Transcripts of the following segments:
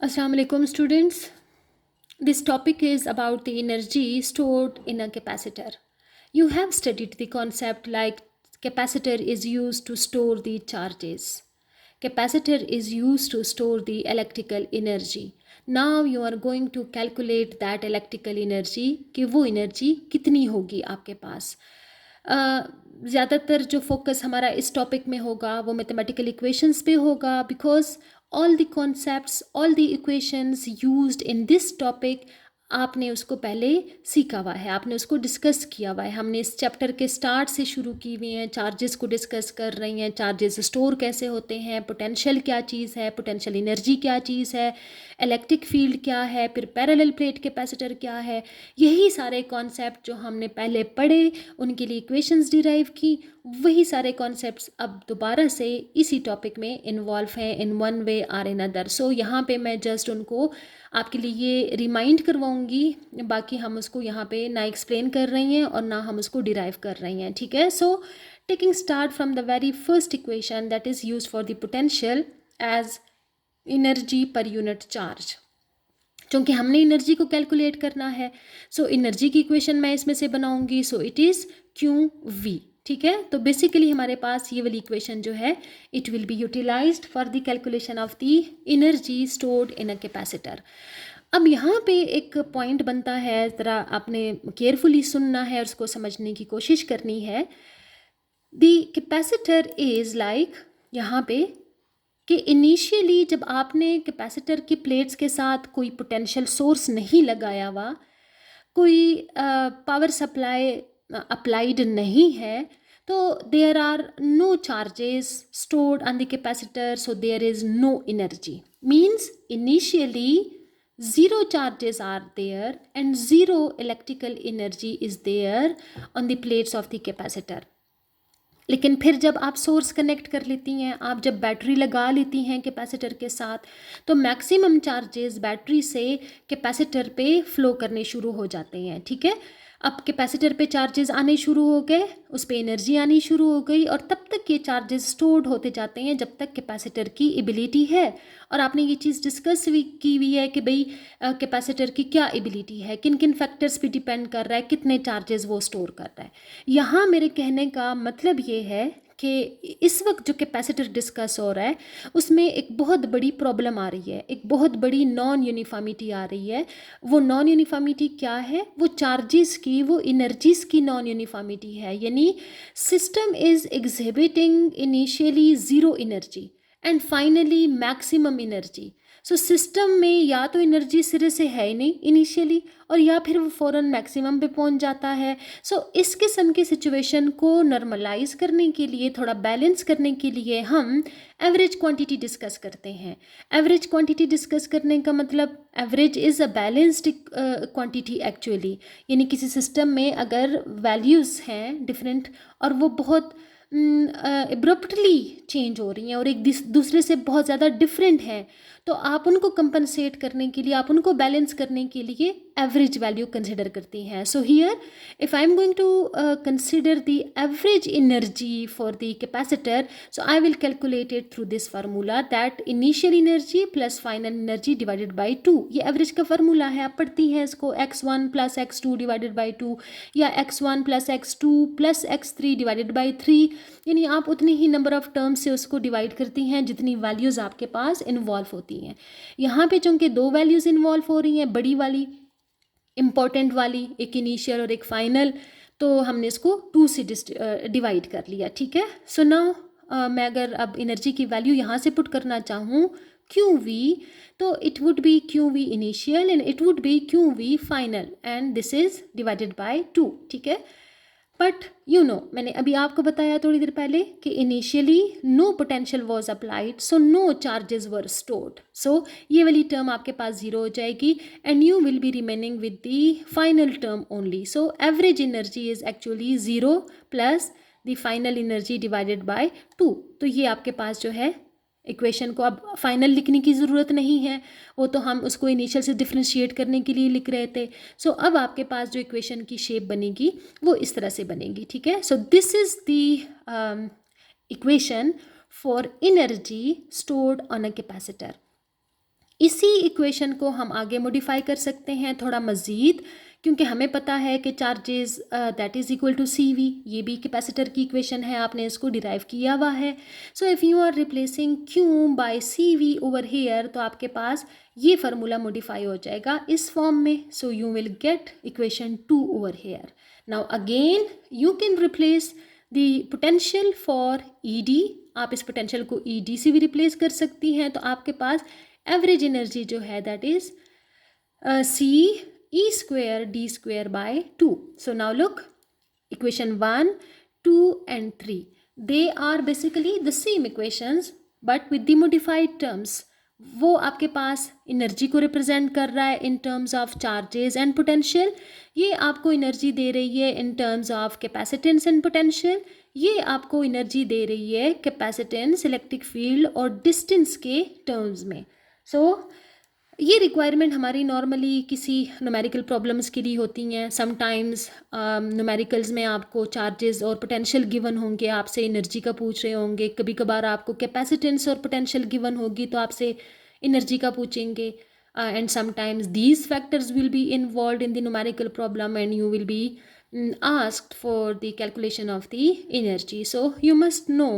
Assalamu alaikum students. This topic is about the energy stored in a capacitor. You have studied the concept like capacitor is used to store the charges. Capacitor is used to store the electrical energy. Now you are going to calculate that electrical energy कि वो energy कितनी होगी आपके पास. ज़्यादातर जो focus हमारा इस topic में होगा वो मैथमेटिकल इक्वेशंस पे होगा because all the concepts all the equations used in this topic आपने उसको पहले सीखा हुआ है, आपने उसको डिस्कस किया हुआ है. हमने इस चैप्टर के स्टार्ट से शुरू की हुई हैं, चार्जेस को डिस्कस कर रही हैं, चार्जेस स्टोर कैसे होते हैं, पोटेंशियल क्या चीज़ है, पोटेंशियल एनर्जी क्या चीज़ है, इलेक्ट्रिक फील्ड क्या है, फिर पैरेलल प्लेट कैपेसिटर क्या है. यही सारे कॉन्सेप्ट जो हमने पहले पढ़े, उनके लिए इक्वेशंस डिराइव की, वही सारे कॉन्सेप्ट्स अब दोबारा से इसी टॉपिक में इन्वॉल्व हैं in one way or in other. So यहाँ पे मैं जस्ट उनको आपके लिए ये रिमाइंड करवाऊँगी, बाकी हम उसको यहाँ पे ना एक्सप्लेन कर रही हैं और ना हम उसको डिराइव कर रही हैं. ठीक है. So taking start from the very first equation that is use for the potential as energy per unit charge. क्योंकि हमने एनर्जी को कैलकुलेट करना है, सो एनर्जी की इक्वेशन मैं इसमें से बनाऊंगी. So it is Q V. ठीक है. तो बेसिकली हमारे पास ये वाली इक्वेशन जो है it will be utilized for the calculation of the energy stored in a capacitor. अब यहाँ पे एक पॉइंट बनता है, ज़रा आपने केयरफुली सुनना है और उसको समझने की कोशिश करनी है. द कैपेसिटर इज़ लाइक यहाँ पे कि इनिशियली जब आपने कैपेसिटर की प्लेट्स के साथ कोई पोटेंशियल सोर्स नहीं लगाया हुआ, कोई पावर सप्लाई अप्लाइड नहीं है, तो there are no charges stored on the capacitor, so there is no energy. Means initially zero charges are there and zero electrical energy is there on the plates of the capacitor. लेकिन फिर जब आप source connect कर लेती हैं, आप जब battery लगा लेती हैं कैपेसिटर के साथ, तो मैक्सिमम चार्जेस बैटरी से कैपेसिटर पे फ्लो करने शुरू हो जाते हैं. ठीक है. अब कैपेसिटर पे चार्जेस आने शुरू हो गए, उस पर एनर्जी आनी शुरू हो गई और तब तक ये चार्जेस स्टोर्ड होते जाते हैं जब तक कैपेसिटर की एबिलिटी है. और आपने ये चीज़ डिस्कस भी की हुई है कि भाई कैपेसिटर की क्या एबिलिटी है, किन किन फैक्टर्स पे डिपेंड कर रहा है, कितने चार्जेस वो स्टोर कर रहा है. यहाँ मेरे कहने का मतलब ये है कि इस वक्त जो कैपेसिटर डिस्कस हो रहा है उसमें एक बहुत बड़ी प्रॉब्लम आ रही है, एक बहुत बड़ी नॉन यूनिफॉर्मिटी आ रही है. वो नॉन यूनिफॉर्मिटी क्या है? वो चार्जेस की, वो एनर्जीज की नॉन यूनिफॉर्मिटी है. यानी system is exhibiting initially zero energy and finally maximum energy. So system में या तो एनर्जी सिरे से है ही नहीं इनिशियली, और या फिर वो फ़ौरन मैक्सिमम पे पहुंच जाता है. सो इस किस्म की सिचुएशन को नॉर्मलाइज करने के लिए, थोड़ा बैलेंस करने के लिए हम एवरेज क्वांटिटी डिस्कस करते हैं. एवरेज क्वांटिटी डिस्कस करने का मतलब average is a balanced quantity actually. यानी किसी सिस्टम में अगर वैल्यूज़ हैं डिफरेंट और वो बहुत एब्रप्टली चेंज हो रही हैं और एक दूसरे से बहुत ज़्यादा डिफरेंट हैं, तो आप उनको कंपनसेट करने के लिए, आप उनको बैलेंस करने के लिए एवरेज वैल्यू कंसिडर करती हैं. So here if I am going to consider the average energy for the capacitor, so I will calculate it through this formula that initial energy plus final energy divided by 2. ये average का formula है, आप पढ़ती हैं इसको x1 plus x2 divided by 2 या x1 plus x2 plus x3 divided by 3. यानी आप उतनी ही नंबर ऑफ टर्म्स से उसको डिवाइड करती हैं जितनी वैल्यूज़ आपके पास इन्वॉल्व होती हैं. यहाँ पे चूँकि दो वैल्यूज़ इन्वॉल्व हो रही हैं, बड़ी वाली इम्पॉर्टेंट वाली, एक इनिशियल और एक फाइनल, तो हमने इसको 2 से डिवाइड कर लिया. ठीक है. सो नाउ मैं अगर अब एनर्जी की वैल्यू यहाँ से पुट करना चाहूँ क्यू वी, तो it would be Q V initial and it would be Q V final and this is divided by 2. ठीक है. बट यू नो, मैंने अभी आपको बताया थोड़ी देर पहले कि initially no potential was applied, so no charges were stored. So ये वाली टर्म आपके पास ज़ीरो हो जाएगी and you will be remaining with the final term only. So average energy is actually zero plus the final energy divided by 2. तो ये आपके पास जो है इक्वेशन को अब फाइनल लिखने की ज़रूरत नहीं है, वो तो हम उसको इनिशियल से डिफ्रेंशिएट करने के लिए लिख रहे थे. सो अब आपके पास जो इक्वेशन की शेप बनेगी वो इस तरह से बनेगी. ठीक है. So this is the equation for energy stored on a capacitor. इसी इक्वेशन को हम आगे मॉडिफाई कर सकते हैं थोड़ा मज़ीद, क्योंकि हमें पता है कि charges that is equal to C V, ये भी कैपेसिटर की इक्वेशन है, आपने इसको डिराइव किया हुआ है. So if you are replacing Q by C V over here, तो आपके पास ये फार्मूला मॉडिफाई हो जाएगा इस फॉर्म में. सो you will get equation 2 over here. Now again you can replace the potential for E D. आप इस पोटेंशियल को ई डी से भी रिप्लेस कर सकती हैं. तो आपके पास एवरेज एनर्जी जो है that is C E square D square by 2. So now look, equation 1, 2 and 3, they are basically the same equations but with the modified terms. वो आपके पास एनर्जी को रिप्रेजेंट कर रहा है in terms of charges and potential, ये आपको energy दे रही है in terms of capacitance and potential, ये आपको एनर्जी दे रही है कैपेसिटेंस, इलेक्ट्रिक फील्ड और डिस्टेंस के टर्म्स में. सो ये रिक्वायरमेंट हमारी नॉर्मली किसी न्यूमेरिकल प्रॉब्लम्स के लिए होती हैं. समटाइम्स न्यूमेरिकल्स में आपको चार्जेस और पोटेंशियल गिवन होंगे, आपसे एनर्जी का पूछ रहे होंगे. कभी कभार आपको कैपेसिटेंस और पोटेंशियल गिवन होगी तो आपसे एनर्जी का पूछेंगे. And sometimes these factors will be involve in the numerical problem and you will B asked for the calculation of the energy. So you must know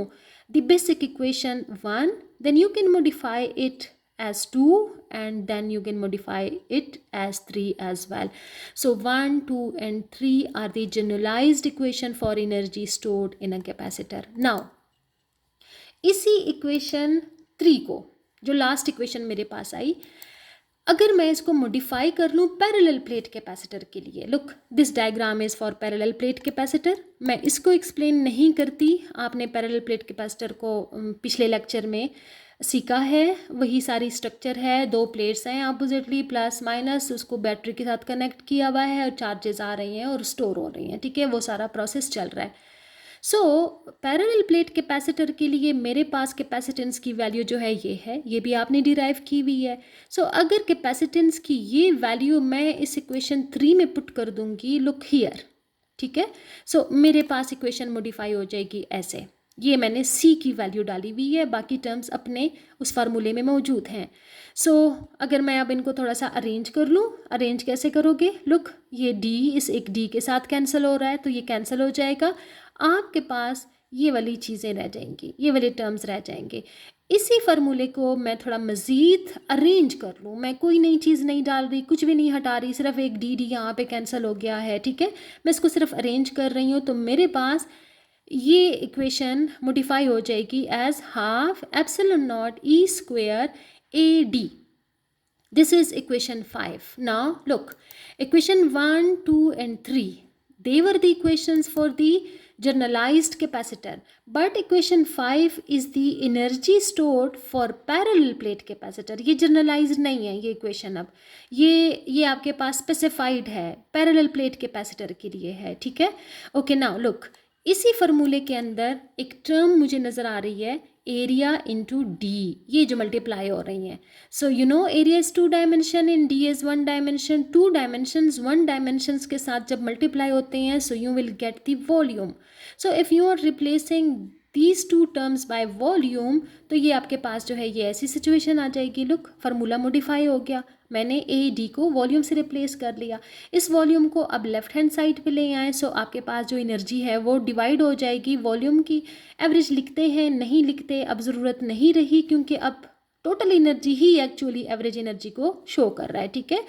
the basic equation 1, then you can modify it as 2 and then you can modify it as 3 as well. So 1, 2 and 3 are the generalized equation for energy stored in a capacitor. Now इसी equation 3 को, जो last equation मेरे पास आई, अगर मैं इसको modify कर लूँ parallel plate capacitor के लिए. Look, this diagram is for parallel plate capacitor. मैं इसको एक्सप्लेन नहीं करती, आपने पैरेलल प्लेट कैपेसिटर को पिछले लेक्चर में सीखा है. वही सारी स्ट्रक्चर है, 2 प्लेट्स हैं अपोजिटली प्लस माइनस, उसको बैटरी के साथ कनेक्ट किया हुआ है और चार्जेस आ रही हैं और स्टोर हो रही हैं. ठीक है, वो सारा प्रोसेस चल रहा है. सो पैरेलल प्लेट कैपेसिटर के लिए मेरे पास कैपेसिटेंस की वैल्यू जो है ये है, ये भी आपने डिराइव की हुई है. सो अगर कैपेसिटेंस की ये वैल्यू मैं इस इक्वेशन 3 में पुट कर दूंगी, लुक हियर. ठीक है, सो मेरे पास इक्वेशन मॉडिफाई हो जाएगी ऐसे. ये मैंने सी की वैल्यू डाली हुई है, बाकी टर्म्स अपने उस फार्मूले में मौजूद हैं. सो अगर मैं अब इनको थोड़ा सा अरेंज कर लूँ, अरेंज कैसे करोगे? लुक, ये डी इस एक डी के साथ कैंसिल हो रहा है तो ये कैंसिल हो जाएगा. आपके पास ये वाली चीज़ें रह जाएंगी, ये वाले टर्म्स रह जाएंगे. इसी फार्मूले को मैं थोड़ा मज़ीद अरेंज कर लूँ, मैं कोई नई चीज़ नहीं डाल रही, कुछ भी नहीं हटा रही, सिर्फ एक डी डी यहाँ पे कैंसिल हो गया है. ठीक है, मैं इसको सिर्फ अरेंज कर रही हूँ. तो मेरे पास ये इक्वेशन मॉडिफाई हो जाएगी as half epsilon not E square A D. This is equation 5. Now look, equation 1, 2 and 3, they were the equations for the generalized capacitor, but equation 5 is the energy stored for parallel plate capacitor. ये generalized नहीं है ये equation. अब ये आपके पास specified है, parallel plate capacitor के लिए है. ठीक है, okay. Now look, इसी फार्मूले के अंदर एक टर्म मुझे नज़र आ रही है, एरिया इंटू डी, ये जो मल्टीप्लाई हो रही हैं. So you know area is 2 dimension in D is 1 dimension. 2 dimensions 1 dimensions के साथ जब मल्टीप्लाई होते हैं so you will get the volume. So if you are replacing these 2 terms by volume, तो ये आपके पास जो है ये ऐसी सिचुएशन आ जाएगी. लुक, फार्मूला मॉडिफाई हो गया, मैंने ए डी को वॉल्यूम से रिप्लेस कर लिया. इस वॉल्यूम को अब लेफ्ट हैंड साइड पे ले आए. सो आपके पास जो एनर्जी है वो डिवाइड हो जाएगी वॉल्यूम की. एवरेज लिखते हैं, नहीं लिखते, अब ज़रूरत नहीं रही, क्योंकि अब टोटल एनर्जी ही एक्चुअली एवरेज एनर्जी को शो कर रहा है. ठीक है,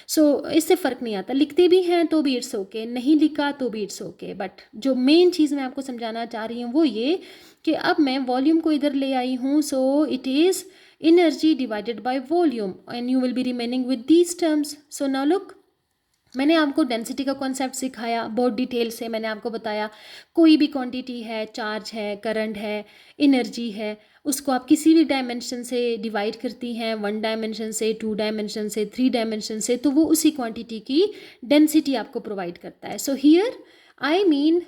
सो इससे फ़र्क नहीं आता, लिखते भी हैं तो भी इट्स ओके, नहीं लिखा तो भी इट्स ओके. बट जो मेन चीज़ मैं आपको समझाना चाह रही हूँ वो ये कि अब मैं वॉल्यूम को इधर ले आई हूँ. सो it is energy divided by volume and you will be remaining with these terms. So now look, मैंने आपको डेंसिटी का कॉन्सेप्ट सिखाया बहुत डिटेल से. मैंने आपको बताया कोई भी क्वांटिटी है, चार्ज है, करंट है, एनर्जी है, उसको आप किसी भी डायमेंशन से डिवाइड करती हैं, 1 डायमेंशन से, 2 डायमेंशन से, 3 डायमेंशन से, तो वो उसी क्वांटिटी की डेंसिटी आपको प्रोवाइड करता है. So here I mean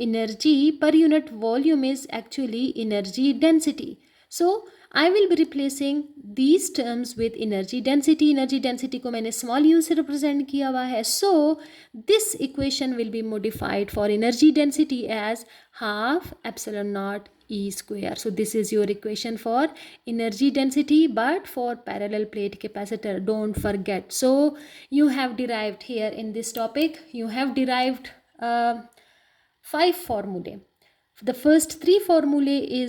energy per unit volume is actually energy density. So I will be replacing these terms with energy density. Energy density को मैंने small u से represent किया हुआ है. So this equation will be modified for energy density as half epsilon naught E square. So this is your equation for energy density, but for parallel plate capacitor, don't forget. So you have derived here in this topic, you have derived 5 formulae. The first 3 formulae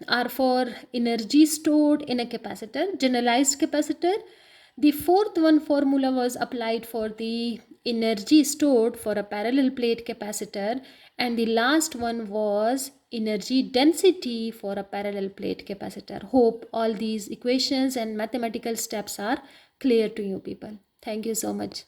are for energy stored in a capacitor, generalized capacitor. The fourth one formula was applied for the energy stored for a parallel plate capacitor, and the last one was energy density for a parallel plate capacitor. Hope all these equations and mathematical steps are clear to you people. Thank you so much.